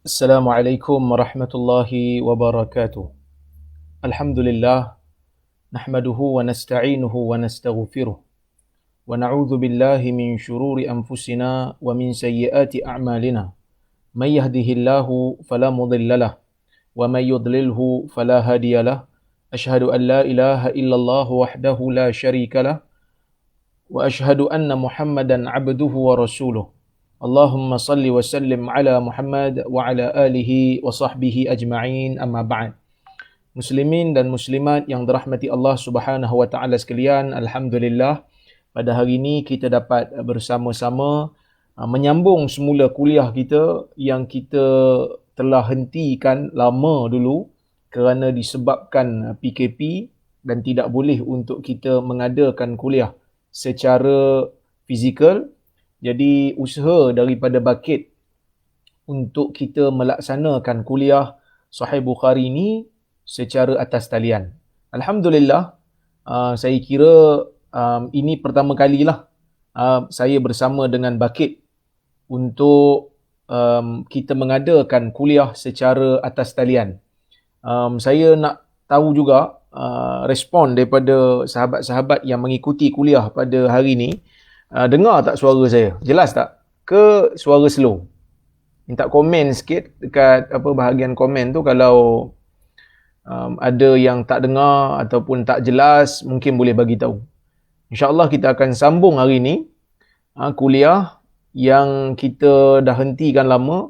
Assalamualaikum warahmatullahi wabarakatuh. Alhamdulillah, nahmaduhu wa nasta'inuhu wa nastaghfiruh. Wa na'udzu billahi min syururi anfusina wa min sayyiati a'malina. May yahdihillahu fala mudhillalah wa may yudlilhu fala hadiyalah. Asyhadu an la ilaha illallah wahdahu la syarikalah wa asyhadu anna Muhammadan 'abduhu wa rasuluh. Allahumma salli wa sallim ala Muhammad wa ala alihi wa sahbihi ajma'in, amma ba'd. Muslimin dan muslimat yang dirahmati Allah Subhanahu wa taala sekalian, alhamdulillah pada hari ini kita dapat bersama-sama menyambung semula kuliah kita yang kita telah hentikan lama dulu kerana disebabkan PKP dan tidak boleh untuk kita mengadakan kuliah secara fizikal. Jadi usaha daripada Bakit untuk kita melaksanakan kuliah Sahih Bukhari ini secara atas talian. Alhamdulillah, saya kira ini pertama kalilah saya bersama dengan Bakit untuk kita mengadakan kuliah secara atas talian. Saya nak tahu juga respon daripada sahabat-sahabat yang mengikuti kuliah pada hari ini. Dengar tak suara saya? Jelas tak? Ke suara slow? Minta komen sikit dekat bahagian komen tu kalau ada yang tak dengar ataupun tak jelas, mungkin boleh bagi tahu. InsyaAllah kita akan sambung hari ni kuliah yang kita dah hentikan lama.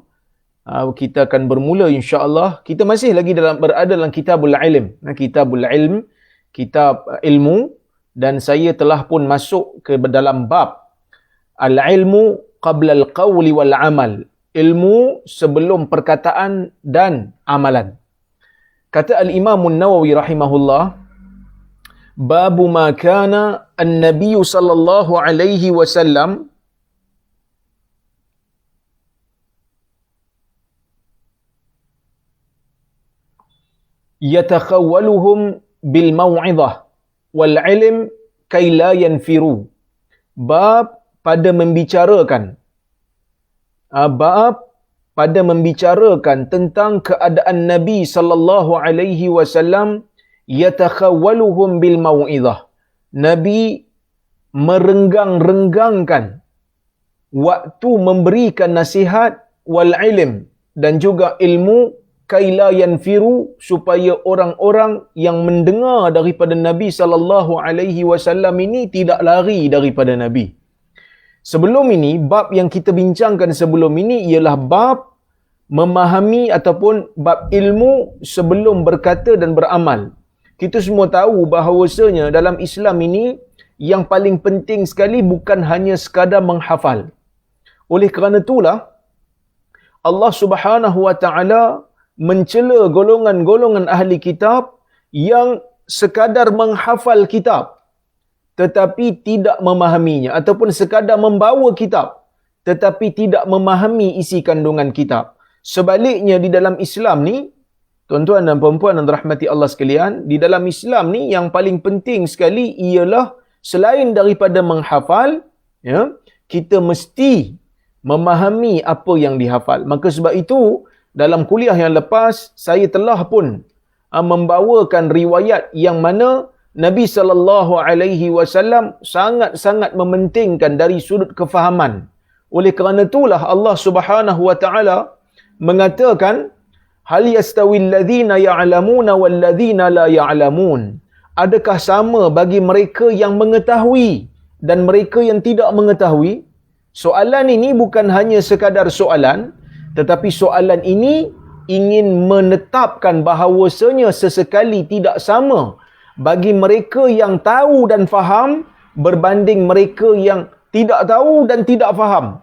Kita akan bermula insyaAllah. Kita masih lagi berada dalam Kitabul Ilm. Kitabul Ilm, kitab ilmu. Dan saya telah pun masuk ke dalam bab al-ilmu qabla al-qawli wal-amal. Ilmu sebelum perkataan dan amalan. Kata al-Imam An-Nawawi rahimahullah, babu ma kana an-nabiy sallallahu alaihi wasallam yatakhawwaluhum bil mau'izah wal ilm kay la yanfiru. Bab pada membicarakan tentang keadaan Nabi sallallahu alaihi wasallam yatakhawwaluhum bil mau'izah. Nabi merenggang-renggangkan waktu memberikan nasihat wal ilm dan juga ilmu kaila yanfiru, supaya orang-orang yang mendengar daripada Nabi sallallahu alaihi wasallam ini tidak lari daripada Nabi. Sebelum ini, bab yang kita bincangkan sebelum ini ialah bab memahami ataupun bab ilmu sebelum berkata dan beramal. Kita semua tahu bahawasanya dalam Islam ini yang paling penting sekali bukan hanya sekadar menghafal. Oleh kerana itulah Allah Subhanahu wa taala mencela golongan-golongan ahli kitab yang sekadar menghafal kitab tetapi tidak memahaminya, ataupun sekadar membawa kitab tetapi tidak memahami isi kandungan kitab. Sebaliknya di dalam Islam ni, tuan-tuan dan puan-puan yang dirahmati Allah sekalian, di dalam Islam ni yang paling penting sekali ialah selain daripada menghafal, kita mesti memahami apa yang dihafal. Maka sebab itu dalam kuliah yang lepas, saya telah pun membawakan riwayat yang mana Nabi SAW sangat-sangat mementingkan dari sudut kefahaman. Oleh kerana itulah Allah Subhanahu wa taala mengatakan, hal yastawil ladzina ya'lamuna wal ladzina la ya'lamun. Adakah sama bagi mereka yang mengetahui dan mereka yang tidak mengetahui? Soalan ini bukan hanya sekadar soalan, tetapi soalan ini ingin menetapkan bahawasanya sesekali tidak sama bagi mereka yang tahu dan faham berbanding mereka yang tidak tahu dan tidak faham.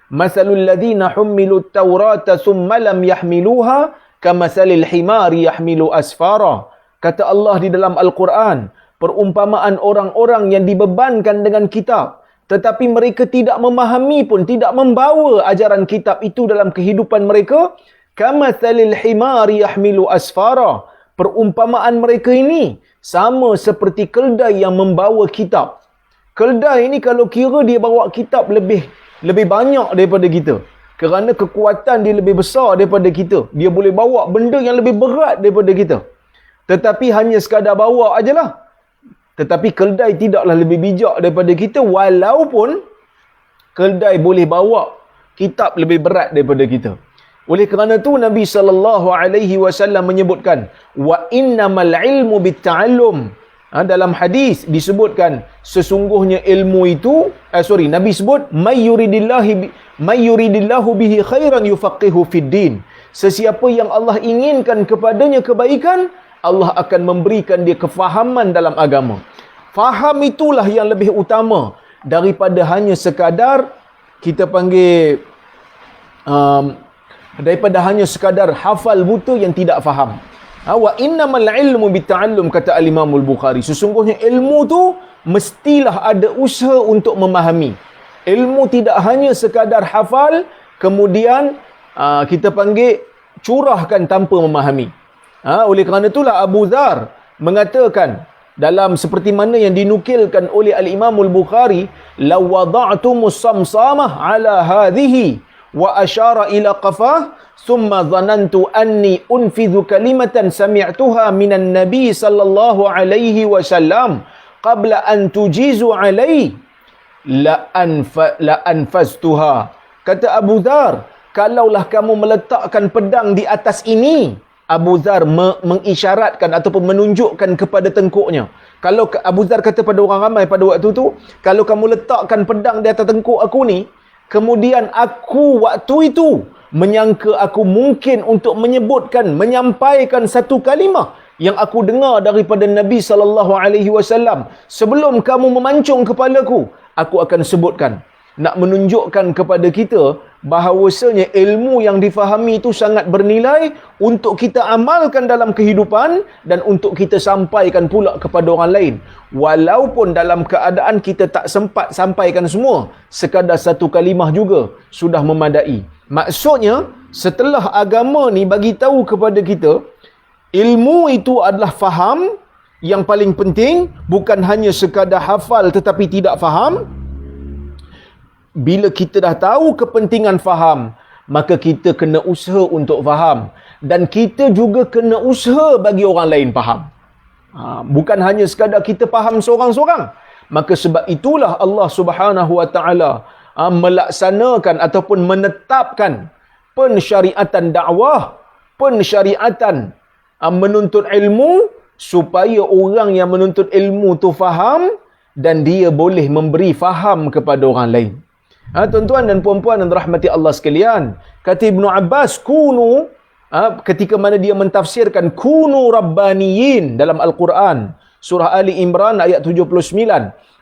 Masalul ladzina hummilut taurata thumma lam yahmiluha kamasalil himari yahmilu asfara. Kata Allah di dalam Al-Quran, perumpamaan orang-orang yang dibebankan dengan kitab tetapi mereka tidak memahami pun, tidak membawa ajaran kitab itu dalam kehidupan mereka, kamathalil himari yahmilu asfara. Perumpamaan mereka ini sama seperti keldai yang membawa kitab. Keldai ini kalau kira dia bawa kitab lebih banyak daripada kita. kerana kekuatan dia lebih besar daripada kita. Dia boleh bawa benda yang lebih berat daripada kita. Tetapi hanya sekadar bawa ajalah. Tetapi keldai tidaklah lebih bijak daripada kita, walaupun keldai boleh bawa kitab lebih berat daripada kita. Oleh kerana tu Nabi SAW menyebutkan, wa innamal ilmu bitta'allum. Dalam hadis disebutkan, sesungguhnya ilmu itu, Nabi sebut, may yuridillahu bihi khairan yufaqihu fid din. Sesiapa yang Allah inginkan kepadanya kebaikan, Allah akan memberikan dia kefahaman dalam agama. Faham itulah yang lebih utama daripada hanya sekadar kita panggil daripada hanya sekadar hafal buta yang tidak faham. Wa innamal ilmu bitta'allum, kata al-Imam al-Bukhari. Sesungguhnya ilmu tu mestilah ada usaha untuk memahami. Ilmu tidak hanya sekadar hafal kemudian kita panggil curahkan tanpa memahami. Oleh kerana itulah Abu Dzar mengatakan dalam seperti mana yang dinukilkan oleh al-Imam al-Bukhari, law wada'tumus samsamah ala hadhihi wa asyara ila qafah thumma dhanantu anni unfidhu kalimatan sami'tuha minan nabi sallallahu alaihi wasallam qabla an tujizu alai la anfaztuha. Kata Abu Dzar, kalaulah kamu meletakkan pedang di atas ini, Abu Dzar mengisyaratkan ataupun menunjukkan kepada tengkuknya. Kalau Abu Dzar kata pada orang ramai pada waktu tu, kalau kamu letakkan pedang di atas tengkuk aku ni, kemudian aku waktu itu menyangka aku mungkin untuk menyampaikan satu kalimah yang aku dengar daripada Nabi SAW. Sebelum kamu memancung kepalaku, aku akan sebutkan. Nak menunjukkan kepada kita bahawasanya ilmu yang difahami itu sangat bernilai untuk kita amalkan dalam kehidupan dan untuk kita sampaikan pula kepada orang lain. Walaupun dalam keadaan kita tak sempat sampaikan semua, sekadar satu kalimah juga sudah memadai. Maksudnya, setelah agama ni bagi tahu kepada kita, ilmu itu adalah faham yang paling penting, bukan hanya sekadar hafal tetapi tidak faham. Bila kita dah tahu kepentingan faham, maka kita kena usaha untuk faham. Dan kita juga kena usaha bagi orang lain faham. Bukan hanya sekadar kita faham seorang-seorang. Maka sebab itulah Allah Subhanahu Wa Taala melaksanakan ataupun menetapkan pensyariatan dakwah, pensyariatan menuntut ilmu, supaya orang yang menuntut ilmu tu faham dan dia boleh memberi faham kepada orang lain. Tuan-tuan dan puan-puan yang dirahmati Allah sekalian, kata Ibnu Abbas, kunu, ketika mana dia mentafsirkan kunu rabbaniyin dalam Al-Quran, surah Ali Imran ayat 79,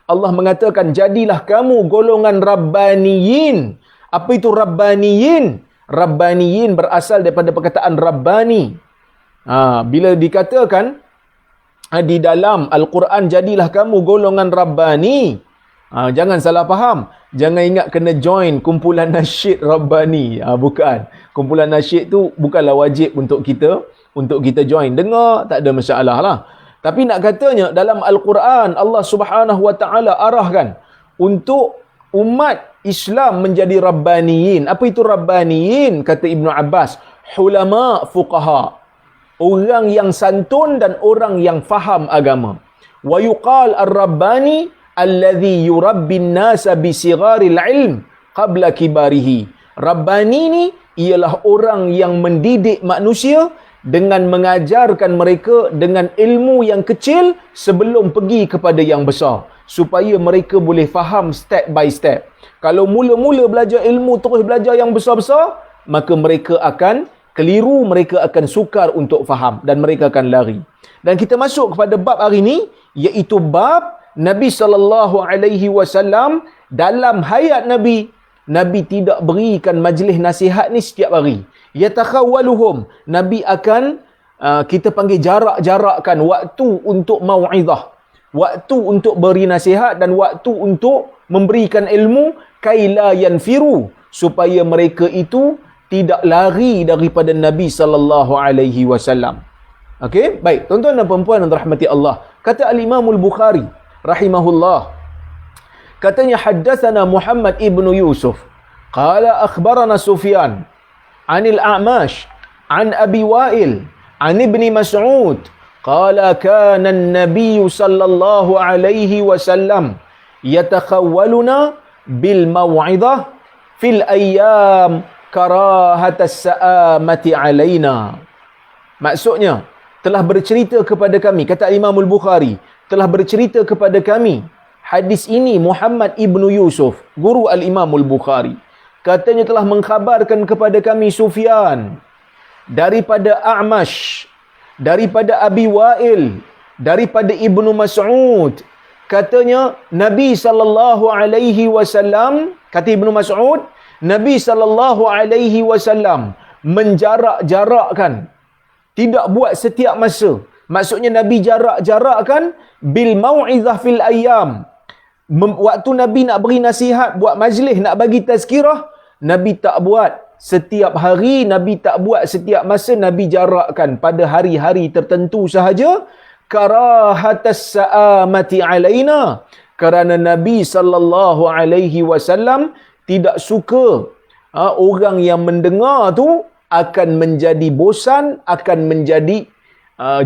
Allah mengatakan, jadilah kamu golongan rabbaniyin. Apa itu rabbaniyin? Rabbaniyin berasal daripada perkataan rabbani. Bila dikatakan di dalam Al-Quran, jadilah kamu golongan rabbani, jangan salah faham. Jangan ingat kena join kumpulan nasyid rabbani. Bukan. Kumpulan nasyid tu bukanlah wajib untuk kita join. Dengar, tak ada masalah lah. Tapi nak katanya, dalam Al-Quran, Allah Subhanahu Wa Taala arahkan untuk umat Islam menjadi rabbaniyin. Apa itu rabbaniyin? Kata Ibnu Abbas, hulama fuqaha. Orang yang santun dan orang yang faham agama. Wa yuqal ar-rabbani alladhi yurabbin nasa bisigharil ilm qabla kibarihi. Rabbani ni ialah orang yang mendidik manusia dengan mengajarkan mereka dengan ilmu yang kecil sebelum pergi kepada yang besar, supaya mereka boleh faham step by step. Kalau mula-mula belajar ilmu terus belajar yang besar-besar, maka mereka akan keliru, mereka akan sukar untuk faham dan mereka akan lari. Dan kita masuk kepada bab hari ini, iaitu bab Nabi SAW dalam hayat Nabi, Nabi tidak berikan majlis nasihat ni setiap hari. Yatakhawwaluhum, Nabi akan kita panggil jarak-jarakkan waktu untuk mau'izah, waktu untuk beri nasihat dan waktu untuk memberikan ilmu, kaila yanfiru, supaya mereka itu tidak lari daripada Nabi SAW. Okey, baik, tuan-tuan dan puan-puan yang dirahmati Allah. Kata al-Imam Qala akhbarana Sufyan anil A'mash an Abi Wa'il an Ibni Mas'ud qala kana an-nabiy sallallahu alaihi wasallam yatakhawwaluna bil maw'idhah fil ayyam karahatas sa'amati alaina. Maksudnya, telah bercerita kepada kami, kata Imam Al-Bukhari, telah bercerita kepada kami hadis ini Muhammad ibnu Yusuf, guru Al-Imam Al-Bukhari. Katanya telah mengkhabarkan kepada kami Sufyan daripada A'mash, daripada Abi Wa'il, daripada Ibnu Mas'ud. Katanya Nabi sallallahu alaihi wasallam, kata Ibnu Mas'ud, Nabi sallallahu alaihi wasallam menjarak-jarakkan, tidak buat setiap masa. Maksudnya Nabi jarak-jarakkan bil mau'izah fil ayyam. Waktu Nabi nak beri nasihat, buat majlis, nak bagi tazkirah, Nabi tak buat setiap hari, Nabi tak buat setiap masa, Nabi jarakkan pada hari-hari tertentu sahaja. Karahatas sa'amati alaina, kerana Nabi sallallahu alaihi wasallam tidak suka orang yang mendengar tu akan menjadi bosan, akan menjadi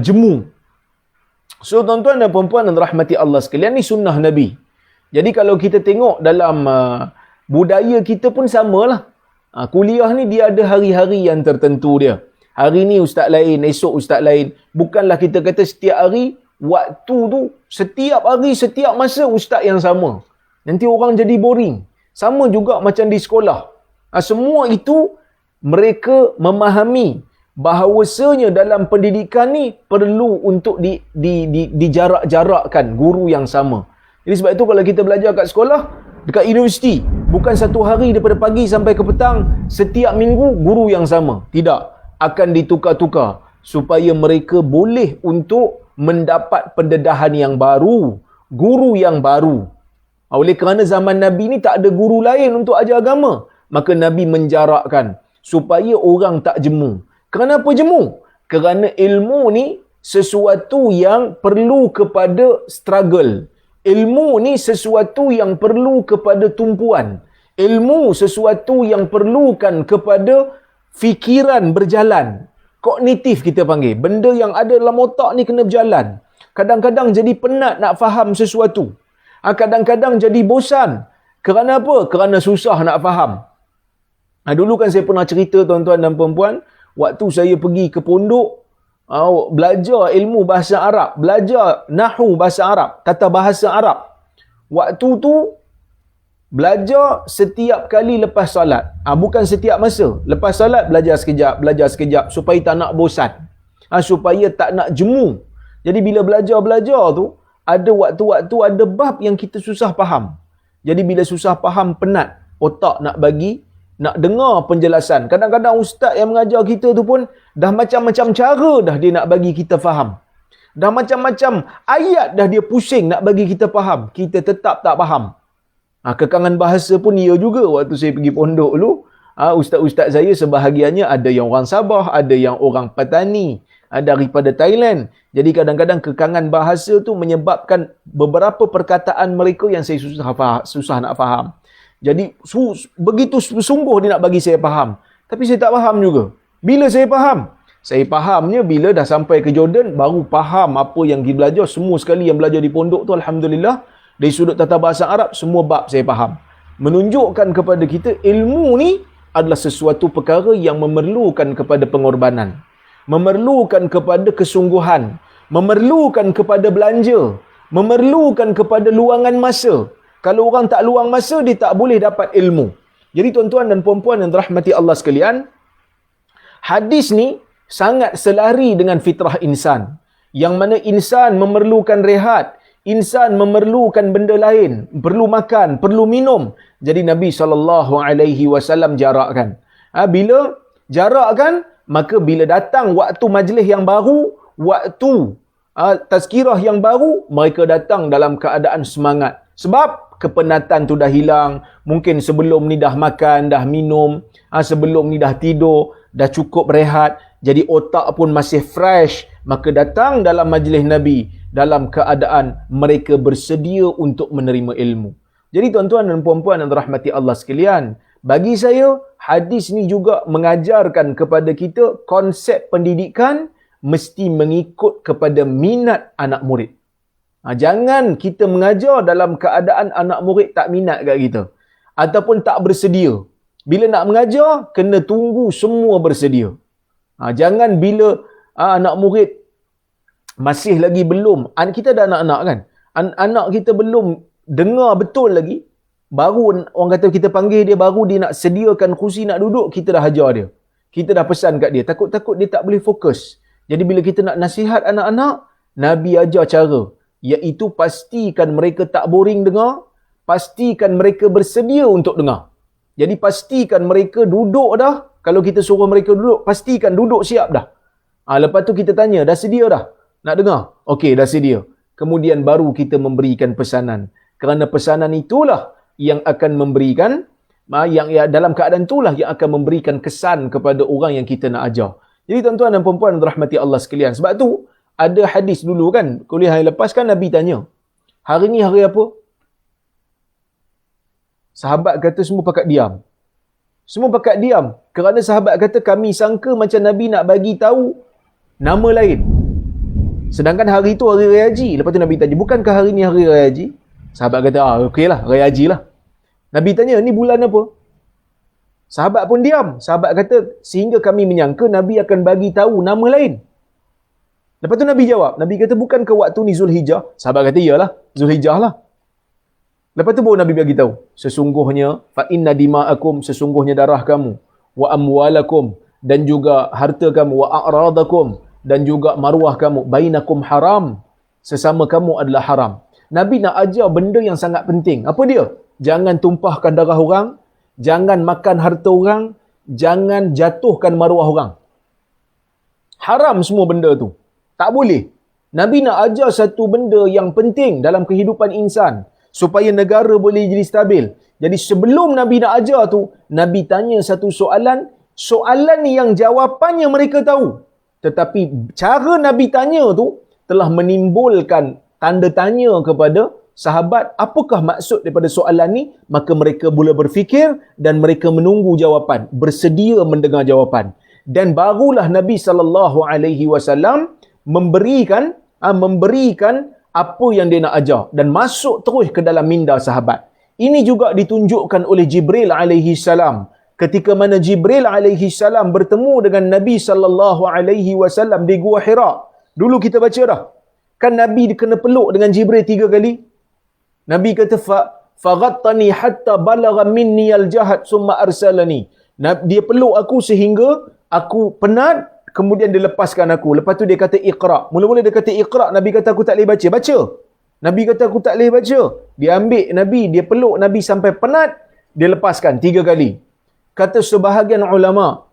jemu. So tuan-tuan dan puan-puan dan rahmati Allah sekalian, ni sunnah Nabi. Jadi kalau kita tengok dalam budaya kita pun samalah. Kuliah ni dia ada hari-hari yang tertentu dia. Hari ni ustaz lain, esok ustaz lain. Bukanlah kita kata setiap hari, waktu tu, setiap hari, setiap masa ustaz yang sama. Nanti orang jadi boring. Sama juga macam di sekolah. Semua itu mereka memahami bahawasanya dalam pendidikan ni perlu untuk dijarak-jarakkan guru yang sama. Jadi sebab itu kalau kita belajar kat sekolah, dekat universiti, bukan satu hari daripada pagi sampai ke petang, setiap minggu guru yang sama. Tidak. Akan ditukar-tukar supaya mereka boleh untuk mendapat pendedahan yang baru, guru yang baru. Oleh kerana zaman Nabi ni tak ada guru lain untuk ajar agama, maka Nabi menjarakkan supaya orang tak jemu. Kenapa jemu? Kerana ilmu ni sesuatu yang perlu kepada struggle. Ilmu ni sesuatu yang perlu kepada tumpuan. Ilmu sesuatu yang perlukan kepada fikiran berjalan. Kognitif kita panggil. Benda yang ada dalam otak ni kena berjalan. Kadang-kadang jadi penat nak faham sesuatu. Kadang-kadang jadi bosan. Kerana apa? Kerana susah nak faham. Dulu kan saya pernah cerita tuan-tuan dan puan-puan, waktu saya pergi ke pondok, belajar ilmu bahasa Arab, belajar nahwu bahasa Arab, tata bahasa Arab. Waktu tu belajar setiap kali lepas solat. Bukan setiap masa. Lepas solat belajar sekejap supaya tak nak bosan. Supaya tak nak jemu. Jadi bila belajar tu, ada waktu-waktu ada bab yang kita susah faham. Jadi bila susah faham, penat otak nak dengar penjelasan. Kadang-kadang ustaz yang mengajar kita tu pun dah macam-macam cara dah dia nak bagi kita faham. Dah macam-macam ayat dah dia pusing nak bagi kita faham. Kita tetap tak faham. Kekangan bahasa pun ia juga. Waktu saya pergi pondok dulu, ustaz-ustaz saya sebahagiannya ada yang orang Sabah, ada yang orang Patani, daripada Thailand. Jadi kadang-kadang kekangan bahasa tu menyebabkan beberapa perkataan mereka yang saya susah nak faham. Jadi begitu sungguh dia nak bagi saya faham. Tapi saya tak faham juga. Bila saya faham? Saya fahamnya bila dah sampai ke Jordan, baru faham apa yang kita belajar. Semua sekali yang belajar di pondok tu, alhamdulillah, dari sudut tata bahasa Arab, semua bab saya faham. Menunjukkan kepada kita ilmu ni adalah sesuatu perkara yang memerlukan kepada pengorbanan. Memerlukan kepada kesungguhan. Memerlukan kepada belanja. Memerlukan kepada luangan masa. Kalau orang tak luang masa, dia tak boleh dapat ilmu. Jadi tuan-tuan dan puan-puan yang dirahmati Allah sekalian, hadis ni sangat selari dengan fitrah insan. Yang mana insan memerlukan rehat, insan memerlukan benda lain, perlu makan, perlu minum. Jadi Nabi SAW jarakkan. Bila jarakkan, maka bila datang waktu majlis yang baru, waktu tazkirah yang baru, mereka datang dalam keadaan semangat. Sebab kepenatan tu dah hilang. Mungkin sebelum ni dah makan, dah minum, sebelum ni dah tidur, dah cukup rehat. Jadi otak pun masih fresh. Maka datang dalam majlis Nabi dalam keadaan mereka bersedia untuk menerima ilmu. Jadi tuan-tuan dan puan-puan yang dirahmati Allah sekalian, Bagi saya, hadis ni juga mengajarkan kepada kita konsep pendidikan mesti mengikut kepada minat anak murid. Jangan kita mengajar dalam keadaan anak murid tak minat kat kita. Ataupun tak bersedia. Bila nak mengajar, kena tunggu semua bersedia. Jangan bila anak murid masih lagi belum, kita ada anak-anak kan, anak kita belum dengar betul lagi, baru orang kata kita panggil dia, baru dia nak sediakan kursi nak duduk, kita dah hajar dia, kita dah pesan kat dia, takut-takut dia tak boleh fokus. Jadi bila kita nak nasihat anak-anak, Nabi ajar cara, iaitu pastikan mereka tak boring dengar, pastikan mereka bersedia untuk dengar. Jadi pastikan mereka duduk dah. Kalau kita suruh mereka duduk, pastikan duduk siap dah. Lepas tu kita tanya, dah sedia dah nak dengar? Okey, dah sedia. Kemudian baru kita memberikan pesanan. Kerana pesanan itulah yang akan memberikan, yang dalam keadaan itulah yang akan memberikan kesan kepada orang yang kita nak ajar. Jadi tuan-tuan dan puan-puan rahmati Allah sekalian. Sebab tu ada hadis dulu kan, kuliah yang lepas kan Nabi tanya, hari ni hari apa? Sahabat kata semua pakat diam. Semua pakat diam. Kerana sahabat kata kami sangka macam Nabi nak bagi tahu nama lain. Sedangkan hari itu hari Raya Haji. Lepas tu Nabi tanya, bukankah hari ni hari Raya Haji? Sahabat kata, okey lah, Raya Haji lah. Nabi tanya, ni bulan apa? Sahabat pun diam. Sahabat kata, sehingga kami menyangka Nabi akan bagi tahu nama lain. Lepas tu Nabi jawab. Nabi kata, bukankah waktu ni Zulhijjah? Sahabat kata, iyalah, Zulhijjah lah. Lepas tu baru Nabi bagi tahu, sesungguhnya fa inna dima'akum, sesungguhnya darah kamu, wa amwalakum, dan juga harta kamu, wa a'radakum, dan juga maruah kamu, bainakum haram, sesama kamu adalah haram. Nabi nak ajar benda yang sangat penting. Apa dia? Jangan tumpahkan darah orang, jangan makan harta orang, jangan jatuhkan maruah orang. Haram semua benda tu. Tak boleh. Nabi nak ajar satu benda yang penting dalam kehidupan insan, supaya negara boleh jadi stabil. Jadi sebelum Nabi nak ajar tu, Nabi tanya satu soalan, soalan yang jawapannya mereka tahu. Tetapi cara Nabi tanya tu telah menimbulkan tanda tanya kepada sahabat, apakah maksud daripada soalan ni? Maka mereka mula berfikir dan mereka menunggu jawapan, bersedia mendengar jawapan. Dan barulah Nabi SAW memberikan apa yang dia nak ajar dan masuk terus ke dalam minda sahabat. Ini juga ditunjukkan oleh Jibril alaihi salam. Ketika mana Jibril alaihi salam bertemu dengan Nabi sallallahu alaihi wasallam di Gua Hira. Dulu kita baca dah. Kan Nabi kena peluk dengan Jibril 3 kali. Nabi kata faghattani hatta balagha minni al-jahd summa arsalani. Dia peluk aku sehingga aku penat, kemudian dia lepaskan aku. Lepas tu dia kata iqra. Mula-mula dia kata iqra, Nabi kata aku tak boleh baca. Baca. Nabi kata aku tak boleh baca. Dia ambil Nabi, dia peluk Nabi sampai penat, dia lepaskan 3 kali. Kata sebahagian ulama,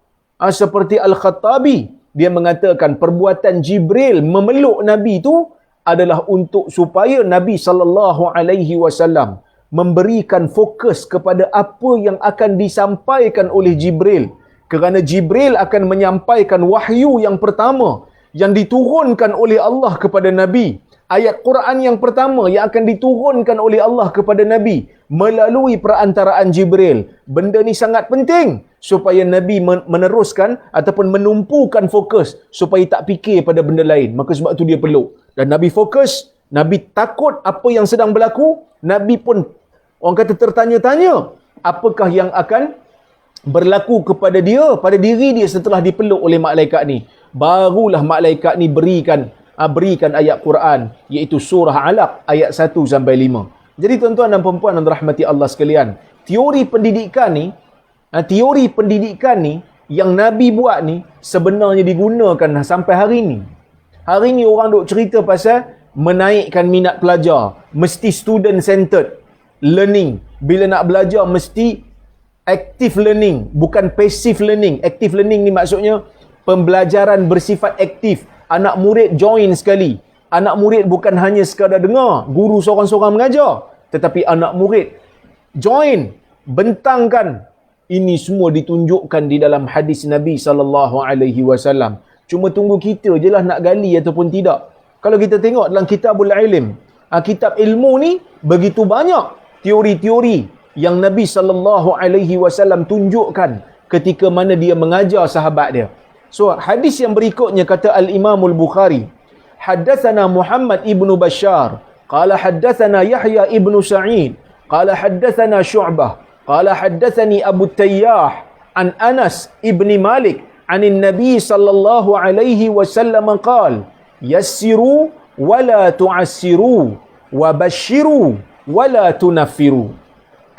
seperti Al-Khattabi, dia mengatakan perbuatan Jibril memeluk Nabi tu adalah untuk supaya Nabi SAW memberikan fokus kepada apa yang akan disampaikan oleh Jibril. Kerana Jibril akan menyampaikan wahyu yang pertama yang diturunkan oleh Allah kepada Nabi. Ayat Quran yang pertama yang akan diturunkan oleh Allah kepada Nabi melalui perantaraan Jibril. Benda ni sangat penting supaya Nabi meneruskan ataupun menumpukan fokus supaya tak fikir pada benda lain. Maka sebab tu dia peluk. Dan Nabi fokus, Nabi takut apa yang sedang berlaku. Nabi pun orang kata tertanya-tanya apakah yang akan berlaku kepada dia, pada diri dia setelah dipeluk oleh malaikat ni. Barulah malaikat ni berikan ayat Quran, iaitu surah Alaq ayat 1 sampai 5. Jadi tuan-tuan dan puan-puan yang dirahmati Allah sekalian, teori pendidikan ni yang Nabi buat ni sebenarnya digunakan sampai hari ni. Hari ni orang duk cerita pasal menaikkan minat pelajar, mesti student centered learning. Bila nak belajar mesti active learning, bukan passive learning. Active learning ni maksudnya pembelajaran bersifat aktif. Anak murid join sekali. Anak murid bukan hanya sekadar dengar guru seorang-seorang mengajar, tetapi anak murid join, bentangkan. Ini semua ditunjukkan di dalam hadis Nabi SAW. Cuma tunggu kita je lah nak gali ataupun tidak. Kalau kita tengok dalam kitabul ilm, kitab ilmu ni begitu banyak teori-teori yang Nabi SAW tunjukkan ketika mana dia mengajar sahabat dia. So hadis yang berikutnya kata Al-Imam Al-Bukhari, haddatsana Muhammad ibnu Bashar qala haddatsana Yahya ibnu Sa'id qala haddatsana Syu'bah qala haddatsani Abu Tayyah an Anas ibni Malik anin Nabi sallallahu alaihi wasallam qala yassiru wala tu'assiru wa basyiru wala tunaffiru.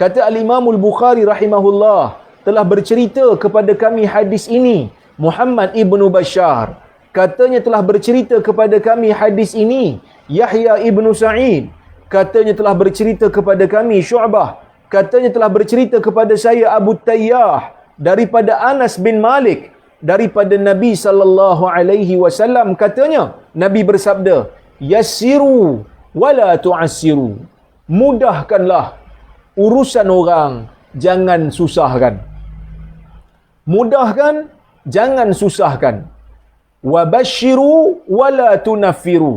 Kata Al-Imam Al-Bukhari rahimahullah telah bercerita kepada kami hadis ini Muhammad ibnu Bashar. Katanya telah bercerita kepada kami hadis ini Yahya ibnu Sa'id. Katanya telah bercerita kepada kami Syu'bah. Katanya telah bercerita kepada saya Abu Tayyah daripada Anas bin Malik daripada Nabi sallallahu alaihi wasallam. Katanya Nabi bersabda, yassiru wala tu'assiru. Mudahkanlah urusan orang, jangan susahkan. Mudahkan, jangan susahkan. Wabashiru wala tunaffiru.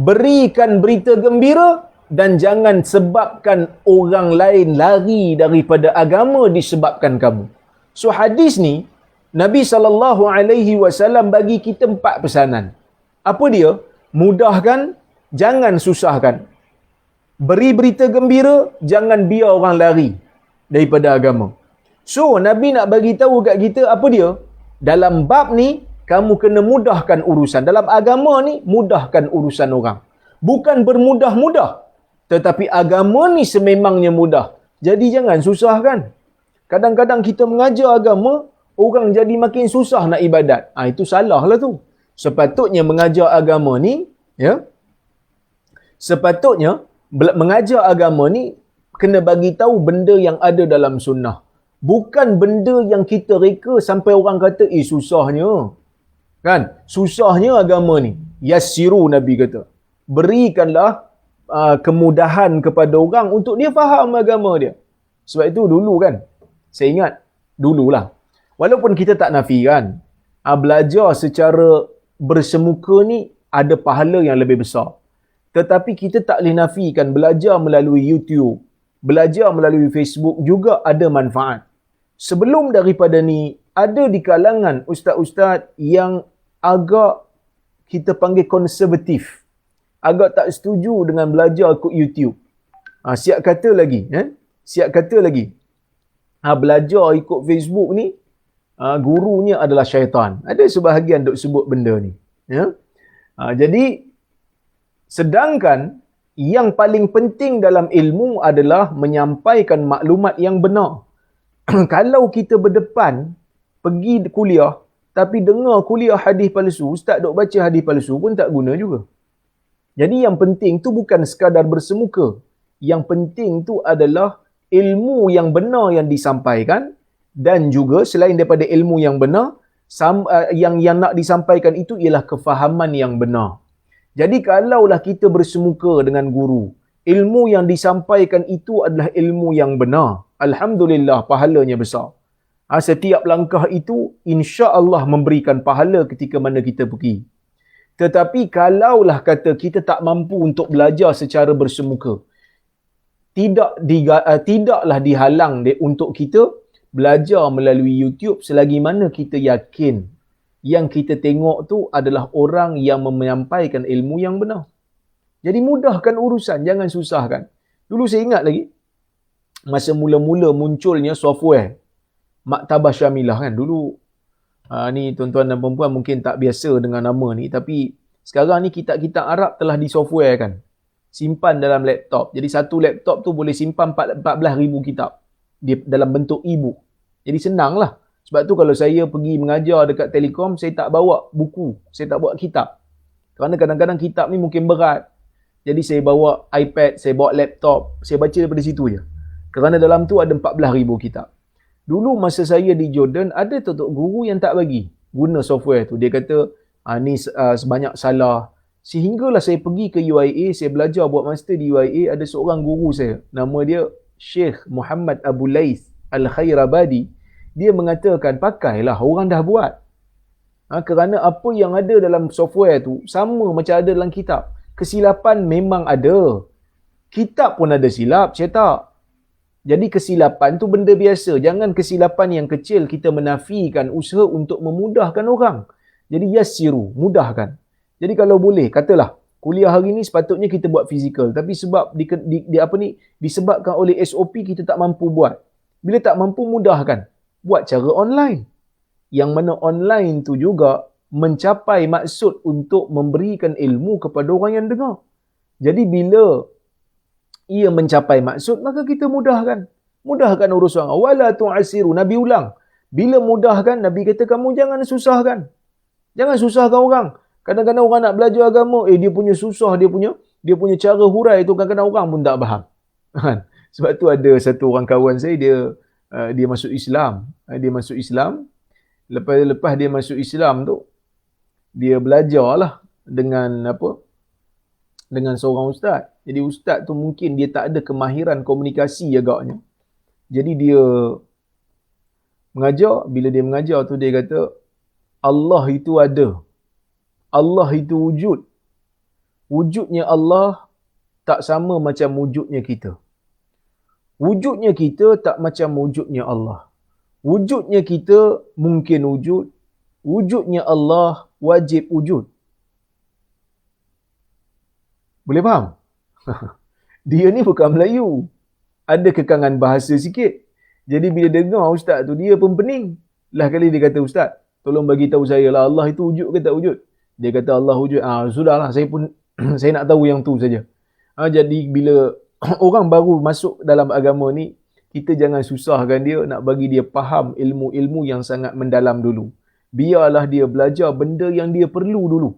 Berikan berita gembira dan jangan sebabkan orang lain lari daripada agama disebabkan kamu. So hadis ni Nabi SAW bagi kita 4 pesanan. Apa dia? Mudahkan, jangan susahkan. Beri berita gembira, jangan biar orang lari daripada agama. So Nabi nak bagi tahu kat kita apa dia? Dalam bab ni kamu kena mudahkan urusan. Dalam agama ni mudahkan urusan orang. Bukan bermudah-mudah, tetapi agama ni sememangnya mudah. Jadi jangan susahkan. Kadang-kadang kita mengajar agama, orang jadi makin susah nak ibadat. Itu salah lah tu. Sepatutnya mengajar agama ni, ya. Sepatutnya mengajar agama ni kena bagi tahu benda yang ada dalam sunnah. Bukan benda yang kita reka sampai orang kata, susahnya. Kan? Susahnya agama ni. Yassiru, Nabi kata. Berikanlah kemudahan kepada orang untuk dia faham agama dia. Sebab itu dulu kan, saya ingat dululah. Walaupun kita tak nafikan, belajar secara bersemuka ni ada pahala yang lebih besar. Tetapi kita tak boleh nafikan belajar melalui YouTube, belajar melalui Facebook juga ada manfaat. Sebelum daripada ni, ada di kalangan ustaz-ustaz yang agak kita panggil konservatif. Agak tak setuju dengan belajar ikut YouTube. Siap kata lagi, belajar ikut Facebook ni, gurunya adalah syaitan. Ada sebahagian duk sebut benda ni. Ya? Jadi, sedangkan yang paling penting dalam ilmu adalah menyampaikan maklumat yang benar. Kalau kita berdepan, pergi kuliah, tapi dengar kuliah hadis palsu, ustaz duk baca hadis palsu pun tak guna juga. Jadi yang penting tu bukan sekadar bersemuka. Yang penting tu adalah ilmu yang benar yang disampaikan, dan juga selain daripada ilmu yang benar, yang nak disampaikan itu ialah kefahaman yang benar. Jadi kalaulah kita bersemuka dengan guru, ilmu yang disampaikan itu adalah ilmu yang benar, alhamdulillah pahalanya besar. Setiap langkah itu insya-Allah memberikan pahala ketika mana kita pergi. Tetapi kalaulah kata kita tak mampu untuk belajar secara bersemuka, tidaklah dihalang untuk kita belajar melalui YouTube selagi mana kita yakin yang kita tengok tu adalah orang yang menyampaikan ilmu yang benar. Jadi mudahkan urusan, jangan susahkan. Dulu saya ingat lagi, masa mula-mula munculnya software Maktabah Syamilah kan. Dulu ni tuan-tuan dan perempuan mungkin tak biasa dengan nama ni, tapi sekarang ni kitab-kitab Arab telah disoftware kan. Simpan dalam laptop. Jadi satu laptop tu boleh simpan 14,000 kitab dalam bentuk e-book. Jadi senang lah. Sebab tu kalau saya pergi mengajar dekat Telekom, saya tak bawa buku, saya tak bawa kitab. Kerana kadang-kadang kitab ni mungkin berat. Jadi saya bawa iPad, saya bawa laptop, saya baca daripada situ je. Kerana dalam tu ada 14,000 kitab. Dulu masa saya di Jordan, ada tutup guru yang tak bagi guna software tu. Dia kata, ni sebanyak salah. Sehinggalah saya pergi ke UIA, saya belajar buat master di UIA, ada seorang guru saya, nama dia Sheikh Muhammad Abu Laith Al-Khairabadi. Dia mengatakan, pakailah, orang dah buat. Kerana apa yang ada dalam software tu sama macam ada dalam kitab. Kesilapan memang ada. Kitab pun ada silap, cetak. Jadi kesilapan tu benda biasa. Jangan kesilapan yang kecil kita menafikan usaha untuk memudahkan orang. Jadi yassiru, mudahkan. Jadi kalau boleh, katalah kuliah hari ni sepatutnya kita buat fizikal, tapi sebab disebabkan oleh SOP kita tak mampu buat. Bila tak mampu, mudahkan. Buat cara online. Yang mana online tu juga mencapai maksud untuk memberikan ilmu kepada orang yang dengar. Jadi bila ia mencapai maksud, maka kita mudahkan. Mudahkan urusan. Wala tu'asiru. Nabi ulang. Bila mudahkan, Nabi kata kamu jangan susahkan. Jangan susahkan orang. Kadang-kadang orang nak belajar agama, dia punya susah, dia punya cara hurai tu kadang-kadang orang pun tak faham. Sebab tu ada satu orang kawan saya, dia masuk Islam. Dia masuk Islam. Lepas dia masuk Islam tu, dia belajarlah dengan seorang ustaz. Jadi ustaz tu mungkin dia tak ada kemahiran komunikasi agaknya. Jadi dia mengajar, bila dia mengajar tu dia kata Allah itu ada. Allah itu wujud. Wujudnya Allah tak sama macam wujudnya kita. Wujudnya kita tak macam wujudnya Allah. Wujudnya kita mungkin wujud. Wujudnya Allah wajib wujud. Boleh faham? Dia ni bukan Melayu. Ada kekangan bahasa sikit. Jadi bila dengar ustaz tu, dia pun pening. Lah kali dia kata, ustaz, tolong bagi tahu saya lah, Allah itu wujud ke tak wujud? Dia kata Allah wujud. Sudahlah, saya pun saya nak tahu yang tu saja. Jadi bila orang baru masuk dalam agama ni, kita jangan susahkan dia, nak bagi dia faham ilmu-ilmu yang sangat mendalam dulu. Biarlah dia belajar benda yang dia perlu dulu.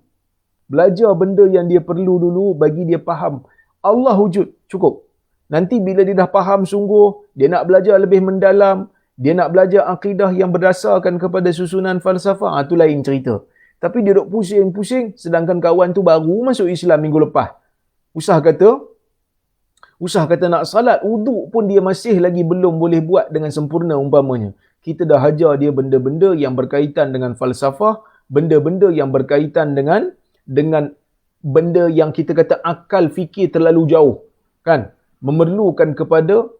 Belajar benda yang dia perlu dulu, bagi dia faham Allah wujud, cukup. Nanti bila dia dah faham sungguh, dia nak belajar lebih mendalam, dia nak belajar akidah yang berdasarkan kepada susunan falsafah, itu lain cerita. Tapi dia duk pusing-pusing, sedangkan kawan tu baru masuk Islam minggu lepas. Usah kata nak salat, wuduk pun dia masih lagi belum boleh buat dengan sempurna umpamanya. Kita dah hajar dia benda-benda yang berkaitan dengan falsafah, benda-benda yang berkaitan dengan benda yang kita kata akal fikir terlalu jauh. Kan? Memerlukan kepada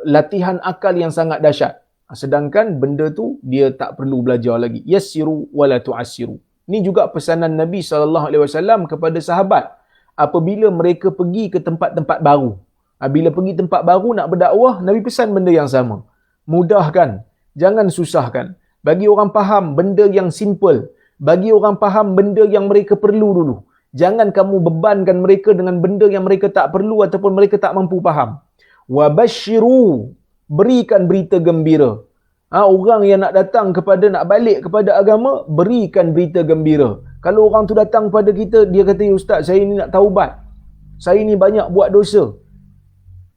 latihan akal yang sangat dahsyat. Sedangkan benda tu dia tak perlu belajar lagi. Yassiru wala tu'assiru. Ini juga pesanan Nabi SAW kepada sahabat. Apabila mereka pergi ke tempat-tempat baru. Bila pergi tempat baru nak berdakwah, Nabi pesan benda yang sama. Mudahkan. Jangan susahkan. Bagi orang faham benda yang simple. Bagi orang faham benda yang mereka perlu dulu. Jangan kamu bebankan mereka dengan benda yang mereka tak perlu ataupun mereka tak mampu faham. Wabashiru. Berikan berita gembira. Orang yang nak balik kepada agama, berikan berita gembira. Kalau orang tu datang pada kita, dia kata, ya ustaz, saya ni nak taubat. Saya ni banyak buat dosa.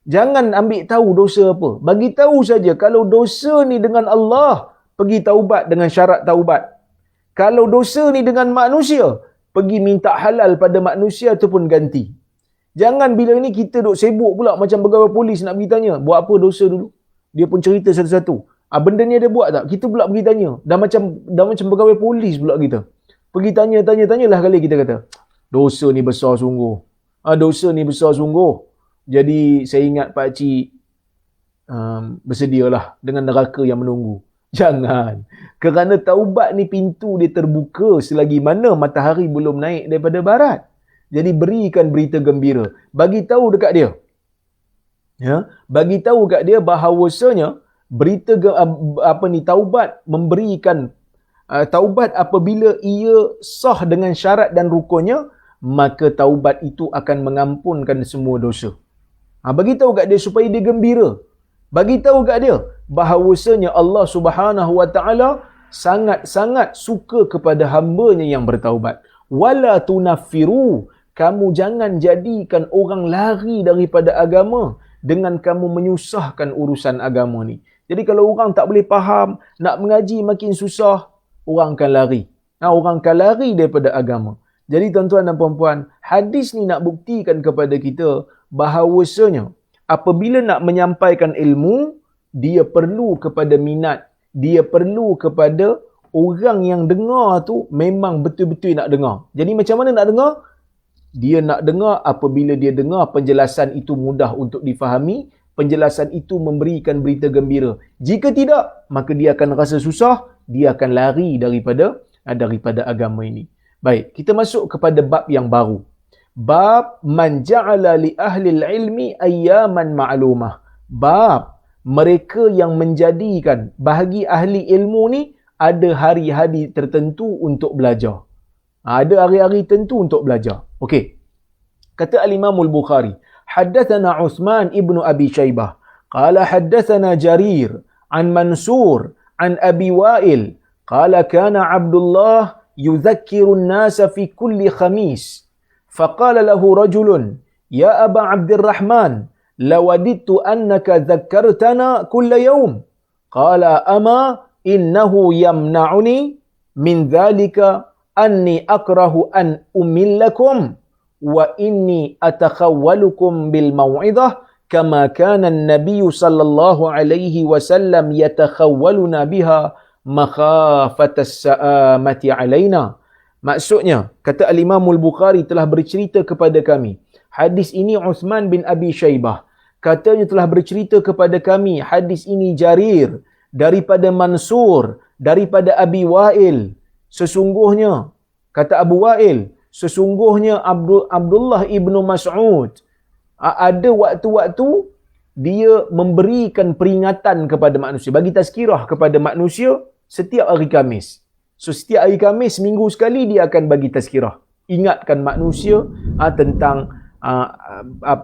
Jangan ambil tahu dosa apa. Bagi tahu saja kalau dosa ni dengan Allah, pergi taubat dengan syarat taubat. Kalau dosa ni dengan manusia, pergi minta halal pada manusia ataupun ganti. Jangan bila ni kita duk sibuk pula macam pegawai polis nak pergi tanya, buat apa dosa dulu? Dia pun cerita satu-satu. Benda ni ada buat tak? Kita pula pergi tanya. Dah macam pegawai polis pula kita. Pergi tanyalah kali kita kata, dosa ni besar sungguh. Dosa ni besar sungguh. Jadi saya ingat pak cik bersedialah dengan neraka yang menunggu. Jangan. Kerana taubat ni pintu dia terbuka selagi mana matahari belum naik daripada barat. Jadi berikan berita gembira. Bagi tahu dekat dia. Bagi tahu dekat dia bahawasanya berita taubat memberikan taubat apabila ia sah dengan syarat dan rukunnya, maka taubat itu akan mengampunkan semua dosa. Bagi tahu kat dia supaya dia gembira. Bagi tahu kat dia bahawasanya Allah Subhanahu Wa Taala sangat-sangat suka kepada hamba-Nya yang bertaubat. Wala tunaffiru, kamu jangan jadikan orang lari daripada agama dengan kamu menyusahkan urusan agama ni. Jadi kalau orang tak boleh faham, nak mengaji makin susah, orang akan lari. Orang akan lari daripada agama. Jadi tuan-tuan dan puan-puan, hadis ni nak buktikan kepada kita bahawasanya apabila nak menyampaikan ilmu, dia perlu kepada minat, dia perlu kepada orang yang dengar tu memang betul-betul nak dengar. Jadi macam mana nak dengar? Dia nak dengar apabila dia dengar penjelasan itu mudah untuk difahami, penjelasan itu memberikan berita gembira. Jika tidak, maka dia akan rasa susah, dia akan lari daripada agama ini. Baik, kita masuk kepada bab yang baru. Bab man ja'ala li ahli ilmi ayyaman ma'lumah. Bab mereka yang menjadikan bagi ahli ilmu ni ada hari-hari tertentu untuk belajar. Ada hari-hari tertentu untuk belajar. Okey. Kata al-Imam al-Bukhari, haddathana Uthman ibnu Abi Shaybah, qala haddathana Jarir an Mansur an Abi Wa'il, qala kana Abdullah yudhakkiru an-nasa fi kulli khamis, faqala lahu rajulun, ya Aba Abdurrahman, lawadittu annaka dhakkartana kulla yawm. Qala ama innahu yamna'uni min dhalika anni akrahu an umillakum wa inni atakhawwalukum bil mau'izah kama kana an-nabiy sallallahu alaihi wasallam yatakhawwaluna biha makhafatas sa'amati alaina. Maksudnya, kata al-Imam al-Bukhari telah bercerita kepada kami. Hadis ini Uthman bin Abi Shaybah. Katanya telah bercerita kepada kami. Hadis ini Jarir daripada Mansur, daripada Abi Wa'il. Sesungguhnya, kata Abu Wa'il, sesungguhnya Abdullah ibnu Mas'ud ada waktu-waktu dia memberikan peringatan kepada manusia, bagi tazkirah kepada manusia setiap hari Khamis. So setiap hari Khamis, seminggu sekali dia akan bagi tazkirah, ingatkan manusia tentang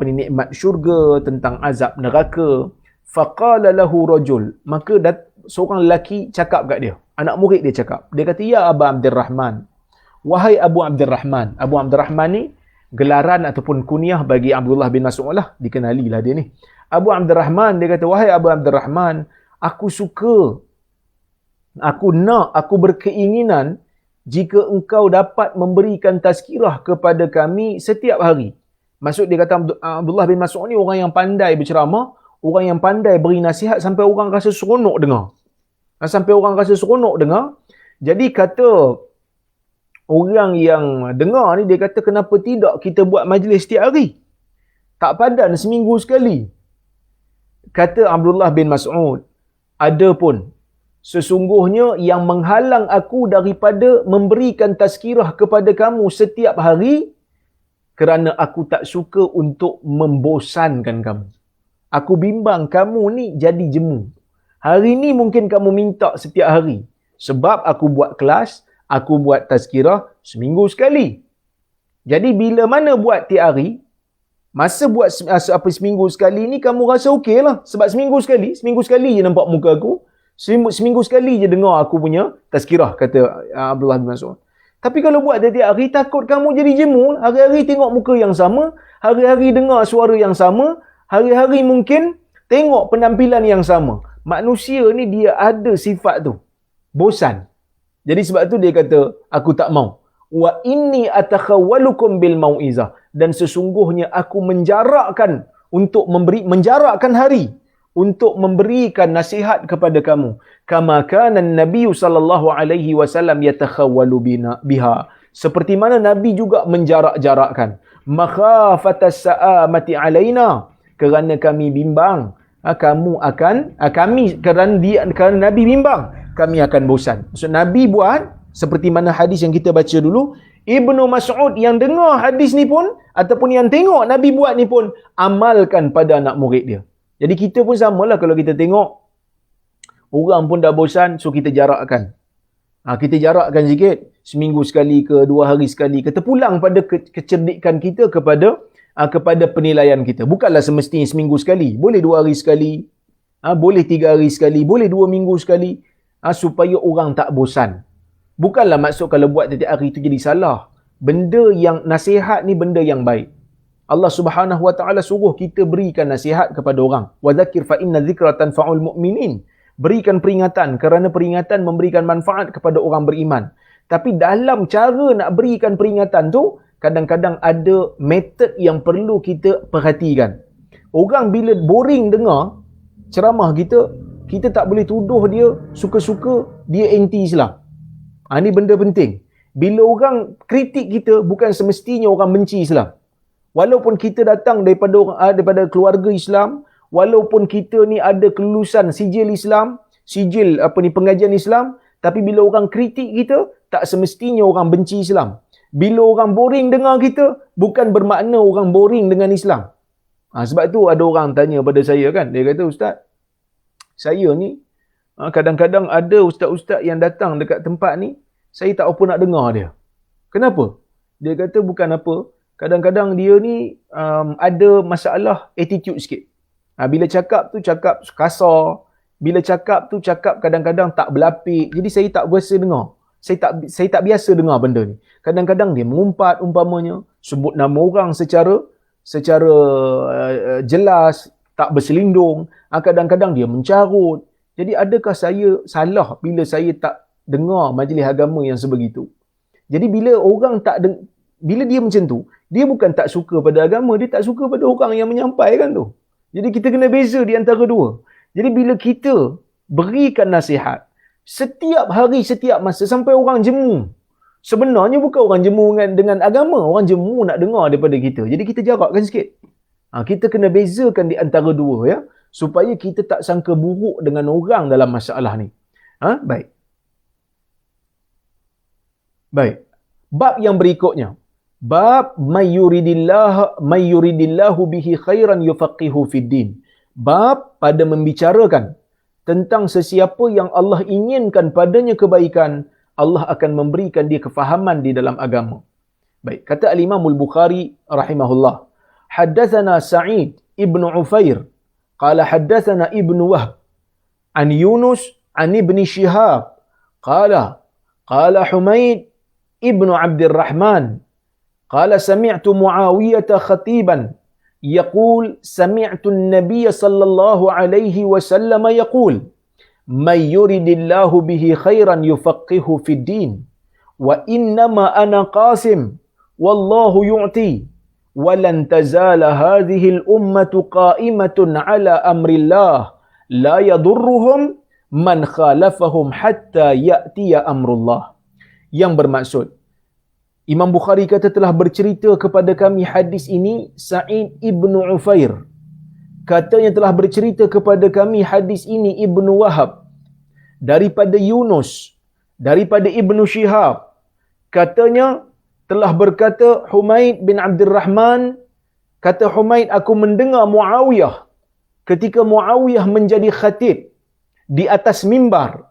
nikmat syurga, tentang azab neraka. Faqala lahu rajul, maka seorang lelaki cakap kat dia, anak murid dia cakap, dia kata, ya Aba Abdurrahman, wahai Abu Abdurrahman. Abu Abdurrahman ni gelaran ataupun kunyah bagi Abdullah bin Mas'ud lah, dikenali lah dia ni. Abu Abdurrahman, dia kata, wahai Abu Abdurrahman, aku berkeinginan jika engkau dapat memberikan tazkirah kepada kami setiap hari. Maksud dia kata Abdullah bin Mas'ud ni orang yang pandai berceramah, orang yang pandai beri nasihat sampai orang rasa seronok dengar. Jadi kata orang yang dengar ni, dia kata kenapa tidak kita buat majlis setiap hari? Tak padan seminggu sekali. Kata Abdullah bin Mas'ud, adapun sesungguhnya yang menghalang aku daripada memberikan tazkirah kepada kamu setiap hari, kerana aku tak suka untuk membosankan kamu. Aku bimbang kamu ni jadi jemu. Hari ni mungkin kamu minta setiap hari. Sebab aku buat kelas, aku buat tazkirah seminggu sekali. Jadi bila mana buat tiap hari, masa buat seminggu sekali ni kamu rasa okey lah. Sebab seminggu sekali je nampak muka aku. Seminggu sekali je dengar aku punya tazkirah, kata Abdullah bin Mas'ud. Tapi kalau buat tiap hari, takut kamu jadi jemu. Hari-hari tengok muka yang sama, hari-hari dengar suara yang sama, hari-hari mungkin tengok penampilan yang sama. Manusia ni dia ada sifat tu, bosan. Jadi sebab tu dia kata, aku tak mau. Wa inni atakhawwalukum bil mau'izah, dan sesungguhnya aku menjarakkan hari untuk memberikan nasihat kepada kamu. Kama kana an-nabiy sallallahu alaihi wasallam yatakhawwalu biha. Seperti mana Nabi juga menjarak-jarakkan. Makhafatas sa'amati alaina, kerana kami bimbang kerana Nabi bimbang kami akan bosan. Maksud Nabi buat seperti mana hadis yang kita baca dulu, Ibnu Mas'ud yang dengar hadis ni pun, ataupun yang tengok Nabi buat ni pun, amalkan pada anak murid dia. Jadi kita pun samalah, kalau kita tengok orang pun dah bosan, so kita jarakkan. Kita jarakkan sikit, seminggu sekali ke, 2 hari sekali ke, terpulang pada kecerdikan kita kepada penilaian kita. Bukanlah semestinya seminggu sekali, boleh 2 hari sekali, boleh 3 hari sekali, boleh 2 minggu sekali, supaya orang tak bosan. Bukanlah maksud kalau buat setiap hari itu jadi salah. Benda yang nasihat ni benda yang baik. Allah Subhanahu Wa Taala suruh kita berikan nasihat kepada orang. Wa dzakir fa inna dzikra tanfa'ul mu'minin. Berikan peringatan, kerana peringatan memberikan manfaat kepada orang beriman. Tapi dalam cara nak berikan peringatan tu, kadang-kadang ada metod yang perlu kita perhatikan. Orang bila boring dengar ceramah kita tak boleh tuduh dia suka-suka dia anti Islam. Ini benda penting. Bila orang kritik kita, bukan semestinya orang benci Islam. Walaupun kita datang daripada keluarga Islam, walaupun kita ni ada kelulusan sijil Islam, sijil pengajian Islam, tapi bila orang kritik kita, tak semestinya orang benci Islam. Bila orang boring dengar kita, bukan bermakna orang boring dengan Islam. Sebab tu ada orang tanya pada saya kan, dia kata, "Ustaz, saya ni kadang-kadang ada ustaz-ustaz yang datang dekat tempat ni, saya tak apa nak dengar dia." Kenapa? Dia kata bukan apa, kadang-kadang dia ni ada masalah attitude sikit. Bila cakap tu cakap kasar, bila cakap tu cakap kadang-kadang tak berlapik, jadi saya tak berasa dengar. Saya tak biasa dengar benda ni. Kadang-kadang dia mengumpat umpamanya, sebut nama orang secara jelas, tak berselindung. Kadang-kadang dia mencarut. Jadi adakah saya salah bila saya tak dengar majlis agama yang sebegitu? Jadi bila orang bila dia macam tu, dia bukan tak suka pada agama, dia tak suka pada orang yang menyampaikan tu. Jadi kita kena beza di antara dua. Jadi bila kita berikan nasihat setiap hari, setiap masa, sampai orang jemu. Sebenarnya bukan orang jemu dengan agama, orang jemu nak dengar daripada kita. Jadi kita jarakkan sikit. Kita kena bezakan di antara dua, ya, supaya kita tak sangka buruk dengan orang dalam masalah ni. Baik. Bab yang berikutnya. Bab mayyuridillahu bihi khairan yufaqihu fid din. Bab pada membicarakan tentang sesiapa yang Allah inginkan padanya kebaikan, Allah akan memberikan dia kefahaman di dalam agama. Baik, kata al-Imam al-Bukhari rahimahullah, haddatsana Sa'id ibn Ufair qala haddatsana Ibn Wahb an Yunus an Ibn Shihab qala Humaid ibn Abdurrahman qala sami'tu Muawiyah khatiban يقول سمعت النبي صلى الله عليه وسلم يقول من يرد الله به خيرا يفقهه في الدين وإنما أنا قاسم والله يعطي ولن تزال هذه الأمة قائمة على أمر الله لا يضرهم من خالفهم حتى يأتي أمر الله. Yang bermaksud, Imam Bukhari kata telah bercerita kepada kami hadis ini Sa'id ibn Ufair. Katanya telah bercerita kepada kami hadis ini Ibn Wahab daripada Yunus, daripada Ibn Shihab. Katanya telah berkata Humaid bin Abdurrahman, kata Humaid, aku mendengar Muawiyah ketika Muawiyah menjadi khatib di atas mimbar,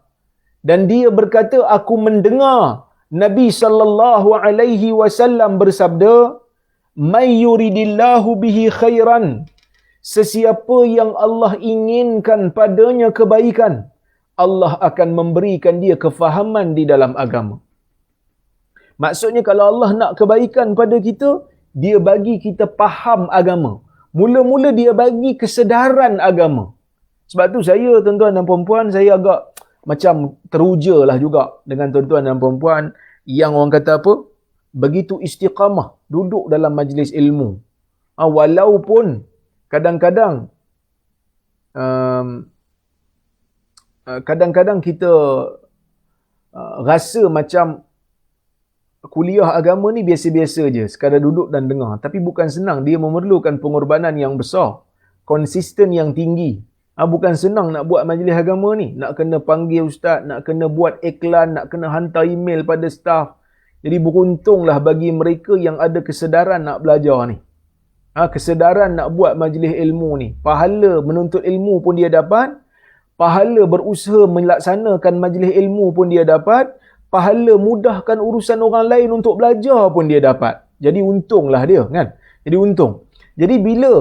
dan dia berkata, aku mendengar Nabi sallallahu alaihi wasallam bersabda, "May yuridillahu bihi khairan." Sesiapa yang Allah inginkan padanya kebaikan, Allah akan memberikan dia kefahaman di dalam agama. Maksudnya kalau Allah nak kebaikan pada kita, dia bagi kita faham agama. Mula-mula dia bagi kesedaran agama. Sebab tu saya, tuan-tuan dan puan-puan, saya agak macam teruja lah juga dengan tuan-tuan dan puan-puan yang orang kata apa? Begitu istiqamah duduk dalam majlis ilmu. Walaupun kadang-kadang kita rasa macam kuliah agama ni biasa-biasa je, sekadar duduk dan dengar. Tapi bukan senang, dia memerlukan pengorbanan yang besar, konsisten yang tinggi. Bukan senang nak buat majlis agama ni. Nak kena panggil ustaz, nak kena buat iklan, nak kena hantar email pada staff. Jadi beruntunglah bagi mereka yang ada kesedaran nak belajar ni. Kesedaran nak buat majlis ilmu ni. Pahala menuntut ilmu pun dia dapat. Pahala berusaha melaksanakan majlis ilmu pun dia dapat. Pahala mudahkan urusan orang lain untuk belajar pun dia dapat. Jadi untunglah dia, kan? Jadi untung. Jadi bila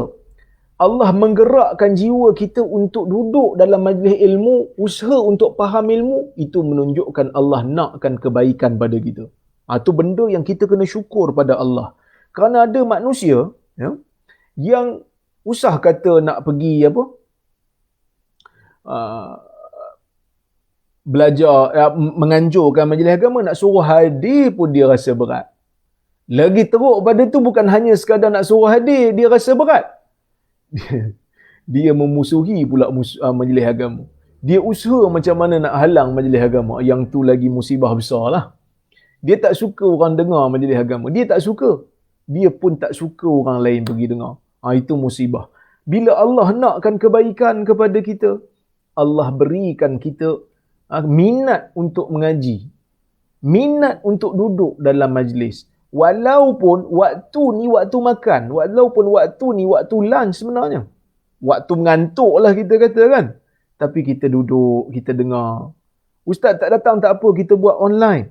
Allah menggerakkan jiwa kita untuk duduk dalam majlis ilmu, usaha untuk faham ilmu, itu menunjukkan Allah nakkan kebaikan pada kita. Itu benda yang kita kena syukur pada Allah. Kerana ada manusia, ya, yang usah kata nak pergi belajar, menganjurkan majlis agama, nak suruh hadir pun dia rasa berat. Lagi teruk pada tu bukan hanya sekadar nak suruh hadir, dia rasa berat. Dia memusuhi pula majlis agama. Dia usaha macam mana nak halang majlis agama. Yang tu lagi musibah besar lah. Dia tak suka orang dengar majlis agama. Dia tak suka. Dia pun tak suka orang lain pergi dengar. Itu musibah. Bila Allah nakkan kebaikan kepada kita, Allah berikan kita minat untuk mengaji, minat untuk duduk dalam majlis. Walaupun waktu ni waktu makan, walaupun waktu ni waktu lunch sebenarnya. Waktu mengantuk lah kita kata kan. Tapi kita duduk, kita dengar. Ustaz tak datang tak apa, kita buat online.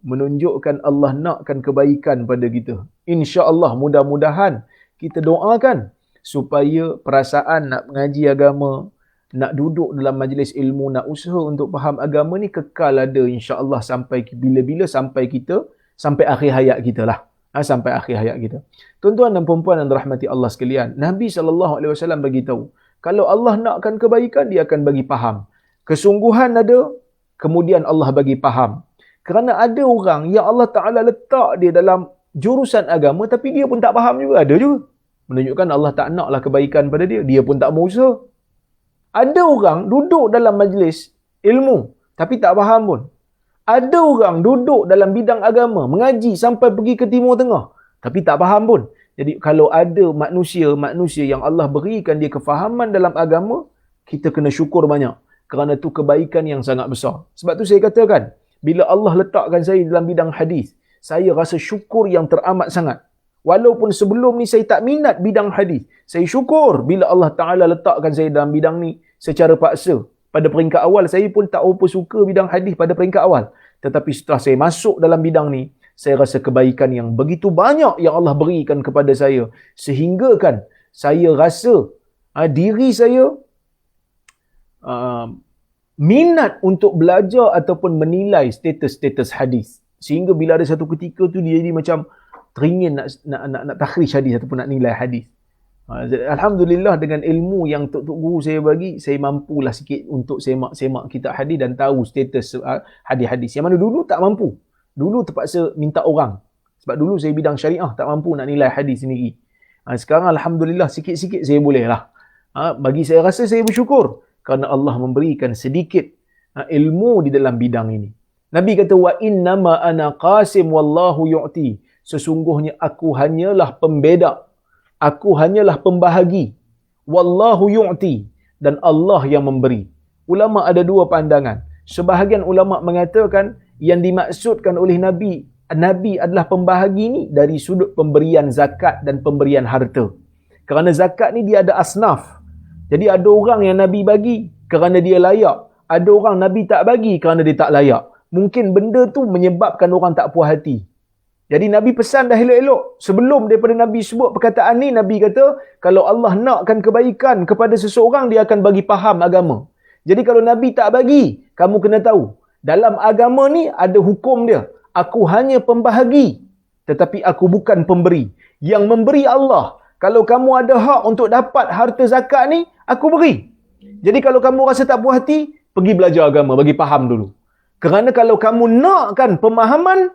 Menunjukkan Allah nakkan kebaikan pada kita. InsyaAllah, mudah-mudahan kita doakan supaya perasaan nak mengaji agama, nak duduk dalam majlis ilmu, nak usaha untuk faham agama ni kekal ada insya-Allah sampai bila-bila, sampai akhir hayat kita lah. Sampai akhir hayat kita. Tuan-tuan dan puan-puan yang dirahmati Allah sekalian, Nabi SAW bagi tahu, kalau Allah nakkan kebaikan, dia akan bagi faham. Kesungguhan ada, kemudian Allah bagi faham. Kerana ada orang yang Allah Ta'ala letak dia dalam jurusan agama, tapi dia pun tak faham juga. Ada juga. Menunjukkan Allah tak naklah kebaikan pada dia. Dia pun tak mau usaha. Ada orang duduk dalam majlis ilmu, tapi tak faham pun. Ada orang duduk dalam bidang agama, mengaji sampai pergi ke Timur Tengah, tapi tak faham pun. Jadi kalau ada manusia yang Allah berikan dia kefahaman dalam agama, kita kena syukur banyak. Kerana itu kebaikan yang sangat besar. Sebab tu saya katakan, bila Allah letakkan saya dalam bidang hadis, saya rasa syukur yang teramat sangat. Walaupun sebelum ni saya tak minat bidang hadis, saya syukur bila Allah Ta'ala letakkan saya dalam bidang ni secara paksa. Pada peringkat awal, saya pun tak apa suka bidang hadis pada peringkat awal. Tetapi setelah saya masuk dalam bidang ni, saya rasa kebaikan yang begitu banyak yang Allah berikan kepada saya. Sehingga kan, saya rasa diri saya minat untuk belajar ataupun menilai status-status hadis. Sehingga bila ada satu ketika tu, dia jadi macam teringin nak takhrij hadis ataupun nak nilai hadis. Alhamdulillah dengan ilmu yang Tok Guru saya bagi, saya mampulah sikit untuk semak kitab hadis dan tahu status hadis-hadis. Yang mana dulu tak mampu. Dulu terpaksa minta orang. Sebab dulu saya bidang syariah, tak mampu nak nilai hadis sendiri. Sekarang Alhamdulillah sikit-sikit saya boleh lah. Bagi saya rasa saya bersyukur kerana Allah memberikan sedikit ilmu di dalam bidang ini. Nabi kata, wa innama ana qasim wallahu yu'ti. Sesungguhnya aku hanyalah pembeda. Aku hanyalah pembahagi. Wallahu yu'ti. Dan Allah yang memberi. Ulama ada dua pandangan. Sebahagian ulama mengatakan yang dimaksudkan oleh Nabi adalah pembahagi ni dari sudut pemberian zakat dan pemberian harta. Kerana zakat ni dia ada asnaf. Jadi ada orang yang Nabi bagi kerana dia layak. Ada orang Nabi tak bagi kerana dia tak layak. Mungkin benda tu menyebabkan orang tak puas hati. Jadi Nabi pesan dah elok-elok. Sebelum daripada Nabi sebut perkataan ni, Nabi kata, kalau Allah nakkan kebaikan kepada seseorang, dia akan bagi faham agama. Jadi kalau Nabi tak bagi, kamu kena tahu. Dalam agama ni ada hukum dia. Aku hanya pembahagi, tetapi aku bukan pemberi. Yang memberi Allah. Kalau kamu ada hak untuk dapat harta zakat ni, aku beri. Jadi kalau kamu rasa tak puas hati, pergi belajar agama, bagi faham dulu. Kerana kalau kamu nakkan pemahaman,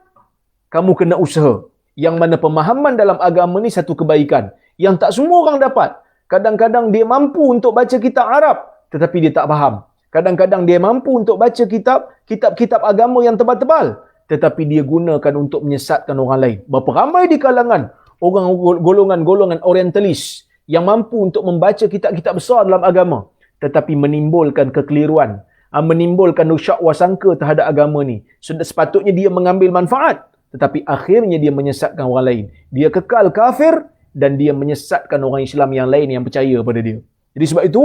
kamu kena usaha. Yang mana pemahaman dalam agama ni satu kebaikan. Yang tak semua orang dapat. Kadang-kadang dia mampu untuk baca kitab Arab, tetapi dia tak faham. Kadang-kadang dia mampu untuk baca kitab-kitab agama yang tebal-tebal, tetapi dia gunakan untuk menyesatkan orang lain. Berapa ramai di kalangan orang golongan-golongan orientalis yang mampu untuk membaca kitab-kitab besar dalam agama, tetapi menimbulkan kekeliruan, menimbulkan syakwa sangka terhadap agama ni. Sepatutnya dia mengambil manfaat, tetapi akhirnya dia menyesatkan orang lain. Dia kekal kafir dan dia menyesatkan orang Islam yang lain yang percaya pada dia. Jadi sebab itu,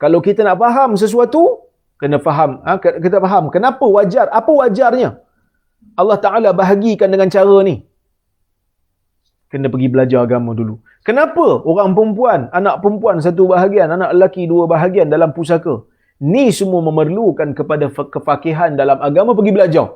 kalau kita nak faham sesuatu, kena faham. Kita faham kenapa wajar, apa wajarnya Allah Ta'ala bahagikan dengan cara ni. Kena pergi belajar agama dulu. Kenapa orang perempuan, anak perempuan satu bahagian, anak lelaki dua bahagian dalam pusaka? Ni semua memerlukan kepada kefakihan dalam agama, pergi belajar.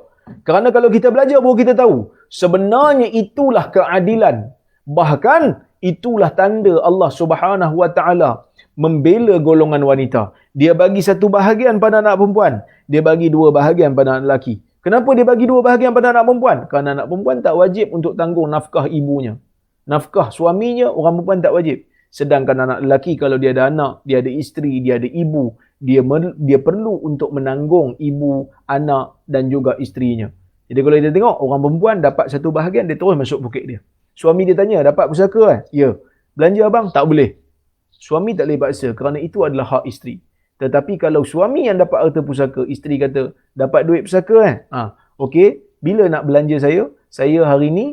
Kerana kalau kita belajar baru kita tahu, sebenarnya itulah keadilan. Bahkan itulah tanda Allah Subhanahu Wa Ta'ala membela golongan wanita. Dia bagi satu bahagian pada anak perempuan, dia bagi dua bahagian pada anak lelaki. Kenapa dia bagi dua bahagian pada anak perempuan? Kerana anak perempuan tak wajib untuk tanggung nafkah ibunya. Nafkah suaminya, orang perempuan tak wajib. Sedangkan anak lelaki kalau dia ada anak, dia ada isteri, dia ada ibu, dia perlu untuk menanggung ibu, anak dan juga isterinya. Jadi kalau kita tengok, orang perempuan dapat satu bahagian, dia terus masuk poket dia. Suami dia tanya, dapat pusaka kan? Ya. Belanja abang? Tak boleh. suami tak boleh paksa kerana itu adalah hak isteri. Tetapi kalau suami yang dapat harta pusaka, isteri kata, dapat duit pusaka okey, bila nak belanja saya hari ni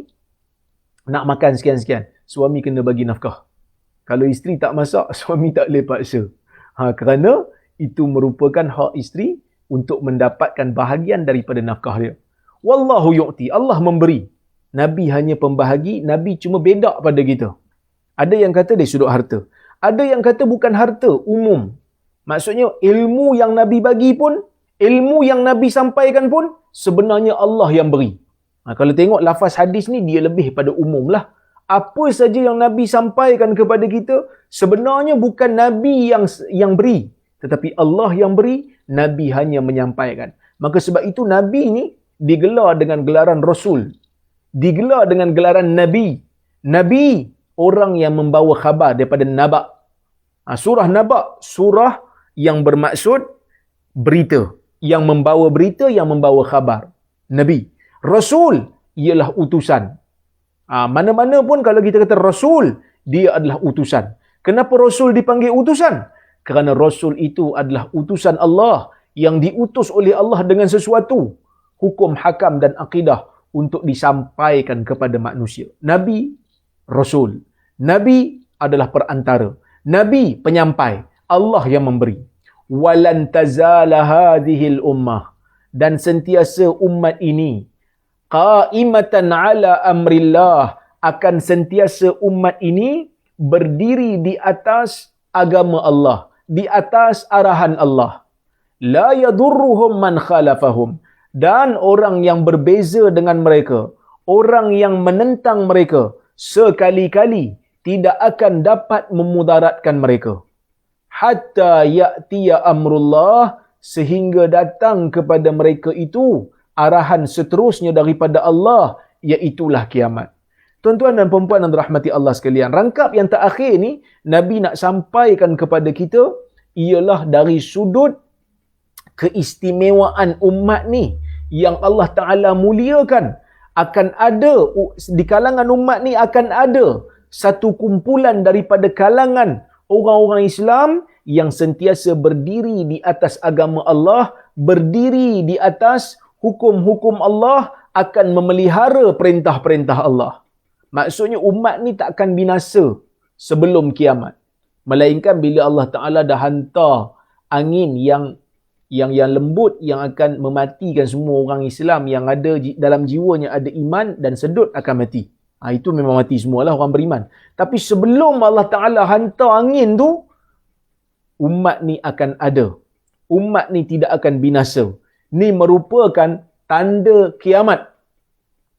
nak makan sekian-sekian. Suami kena bagi nafkah. Kalau isteri tak masak, suami tak boleh paksa. Kerana itu merupakan hak isteri untuk mendapatkan bahagian daripada nafkah dia. Wallahu yu'ti, Allah memberi. Nabi hanya pembahagi, Nabi cuma bedak pada kita. Ada yang kata dari sudut harta. Ada yang kata bukan harta, umum. Maksudnya ilmu yang Nabi bagi pun, ilmu yang Nabi sampaikan pun, sebenarnya Allah yang beri. Kalau tengok lafaz hadis ni, dia lebih pada umum lah. Apa saja yang Nabi sampaikan kepada kita, sebenarnya bukan Nabi yang beri. Tetapi Allah yang beri, Nabi hanya menyampaikan. Maka sebab itu Nabi ni digelar dengan gelaran Rasul. Digelar dengan gelaran Nabi. Nabi, orang yang membawa khabar daripada Naba. Surah Naba, surah yang bermaksud berita. Yang membawa berita, yang membawa khabar. Nabi. Rasul ialah utusan. Mana-mana pun kalau kita kata Rasul, dia adalah utusan. Kenapa Rasul dipanggil utusan? Kerana Rasul itu adalah utusan Allah yang diutus oleh Allah dengan sesuatu. Hukum, hakam dan akidah untuk disampaikan kepada manusia. Nabi, Rasul. Nabi adalah perantara. Nabi penyampai. Allah yang memberi. Walan tazala hadhil ummah. Dan sentiasa umat ini qaimatan ala amrillah, akan sentiasa umat ini berdiri di atas agama Allah, di atas arahan Allah. La yadurruhum man khalafahum, dan orang yang berbeza dengan mereka, orang yang menentang mereka, sekali-kali tidak akan dapat memudaratkan mereka. Hatta ya'tiya amrullah, sehingga datang kepada mereka itu arahan seterusnya daripada Allah, iaitulah kiamat. Tuan-tuan dan puan-puan yang dirahmati Allah sekalian, rangkap yang terakhir ni Nabi nak sampaikan kepada kita ialah dari sudut keistimewaan umat ni yang Allah Ta'ala muliakan. Akan ada di kalangan umat ni, akan ada satu kumpulan daripada kalangan orang-orang Islam yang sentiasa berdiri di atas agama Allah, berdiri di atas hukum-hukum Allah, akan memelihara perintah-perintah Allah. Maksudnya umat ni tak akan binasa sebelum kiamat. Melainkan bila Allah Ta'ala dah hantar angin yang lembut yang akan mematikan semua orang Islam yang ada dalam jiwanya ada iman dan sedut akan mati. Itu memang mati semualah orang beriman. Tapi sebelum Allah Ta'ala hantar angin tu, umat ni akan ada. Umat ni tidak akan binasa. Ni merupakan tanda kiamat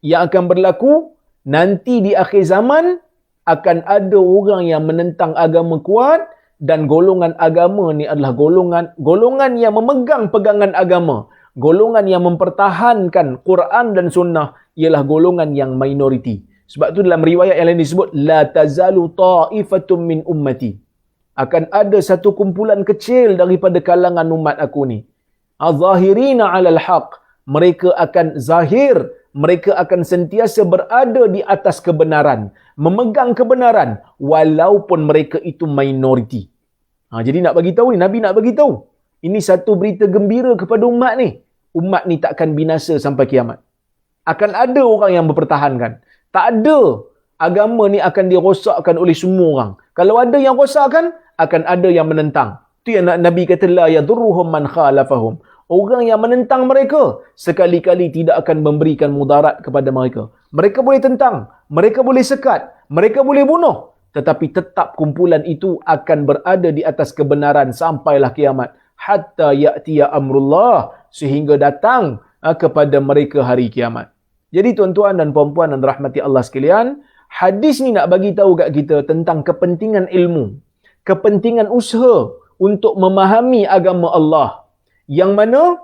yang akan berlaku nanti di akhir zaman. Akan ada orang yang menentang agama kuat, dan golongan agama ni adalah golongan yang memegang pegangan agama, golongan yang mempertahankan Quran dan Sunnah ialah golongan yang minoriti. Sebab tu dalam riwayat yang lain disebut la tazalu ta'ifatum min ummati, akan ada satu kumpulan kecil daripada kalangan umat aku ni, azahirina 'alal haq, mereka akan zahir, mereka akan sentiasa berada di atas kebenaran, memegang kebenaran walaupun mereka itu minoriti. Jadi nak bagi tahu ni, Nabi nak bagi tahu, ini satu berita gembira kepada umat ni. Umat ni takkan binasa sampai kiamat. Akan ada orang yang mempertahankan. Tak ada agama ni akan dirosakkan oleh semua orang. Kalau ada yang rosakkan, akan ada yang menentang. Itu yang Nabi kata la yadurruhum man khalafahum. Orang yang menentang mereka sekali-kali tidak akan memberikan mudarat kepada mereka. Mereka boleh tentang, mereka boleh sekat, mereka boleh bunuh, tetapi tetap kumpulan itu akan berada di atas kebenaran sampailah kiamat. Hatta ya'tiya amrullah, sehingga datang kepada mereka hari kiamat. Jadi tuan-tuan dan puan-puan yang dirahmati Allah sekalian, hadis ni nak bagi tahu kat kita tentang kepentingan ilmu, kepentingan usaha untuk memahami agama Allah, yang mana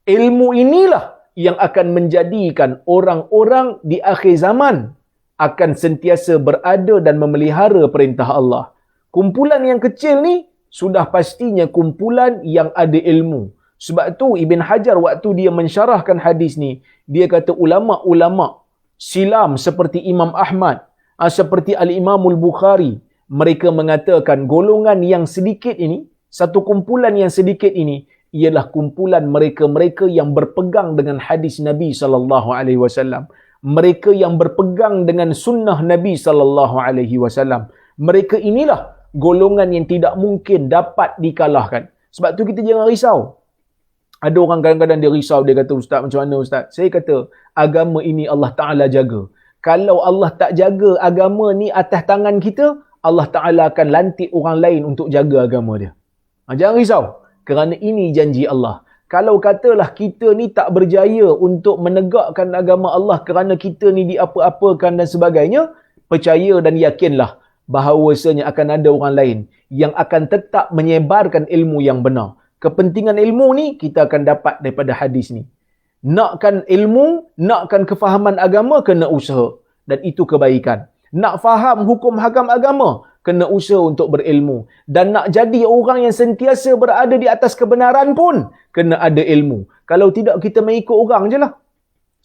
ilmu inilah yang akan menjadikan orang-orang di akhir zaman akan sentiasa berada dan memelihara perintah Allah. Kumpulan yang kecil ni sudah pastinya kumpulan yang ada ilmu. Sebab tu Ibn Hajar waktu dia mensyarahkan hadis ni, dia kata ulama-ulama silam seperti Imam Ahmad, seperti Al-Imamul Bukhari, Mereka mengatakan golongan yang sedikit ini, satu kumpulan yang sedikit ini ialah kumpulan mereka-mereka yang berpegang dengan hadis Nabi sallallahu alaihi wasallam. Mereka yang berpegang dengan sunnah Nabi sallallahu alaihi wasallam. Mereka inilah golongan yang tidak mungkin dapat dikalahkan. Sebab tu kita jangan risau. Ada orang kadang-kadang dia risau, dia kata, "Ustaz, macam mana Ustaz?" Saya kata, agama ini Allah Ta'ala jaga. Kalau Allah tak jaga agama ni atas tangan kita, Allah Ta'ala akan lantik orang lain untuk jaga agama dia. Jangan risau. Kerana ini janji Allah. Kalau katalah kita ni tak berjaya untuk menegakkan agama Allah kerana kita ni diapa-apakan dan sebagainya, percaya dan yakinlah bahawasanya akan ada orang lain yang akan tetap menyebarkan ilmu yang benar. Kepentingan ilmu ni kita akan dapat daripada hadis ni. Nakkan ilmu, nakkan kefahaman agama, kena usaha. Dan itu kebaikan. Nak faham hukum hakam agama, kena usaha untuk berilmu. Dan nak jadi orang yang sentiasa berada di atas kebenaran pun, kena ada ilmu. Kalau tidak, kita mengikut orang je lah.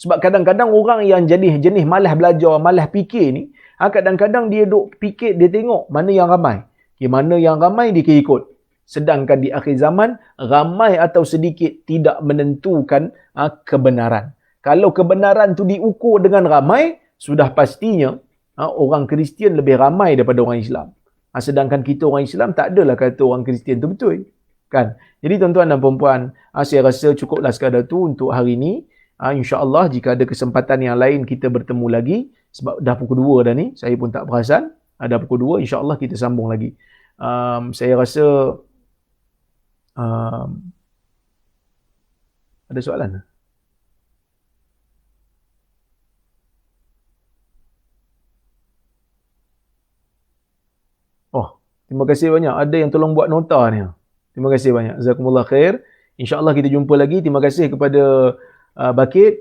Sebab kadang-kadang orang yang jenis malas belajar, malas fikir ni, kadang-kadang dia duk fikir, dia tengok mana yang ramai. Mana yang ramai dia ikut. Sedangkan di akhir zaman, ramai atau sedikit tidak menentukan kebenaran. Kalau kebenaran tu diukur dengan ramai, sudah pastinya orang Kristian lebih ramai daripada orang Islam. Sedangkan kita orang Islam tak adalah kata orang Kristian tu betul. Kan? Jadi tuan-tuan dan puan-puan, saya rasa cukuplah sekadar tu untuk hari ini. InsyaAllah jika ada kesempatan yang lain kita bertemu lagi. Sebab dah pukul 2 dah ni. Saya pun tak perasan. Dah pukul 2. InsyaAllah kita sambung lagi. Saya rasa ada soalan? Oh, terima kasih banyak. Ada yang tolong buat nota ni. Terima kasih banyak. Jazakumullah khair. InsyaAllah kita jumpa lagi. Terima kasih kepada Bakit,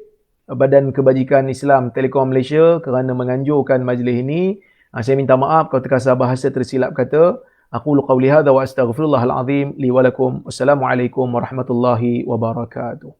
Badan Kebajikan Islam Telekom Malaysia kerana menganjurkan majlis ini. Saya minta maaf kalau terkasar bahasa tersilap kata. Aqulu qawli hadha wa astaghfirullahal azim li wa lakum. Wassalamualaikum warahmatullahi wabarakatuh.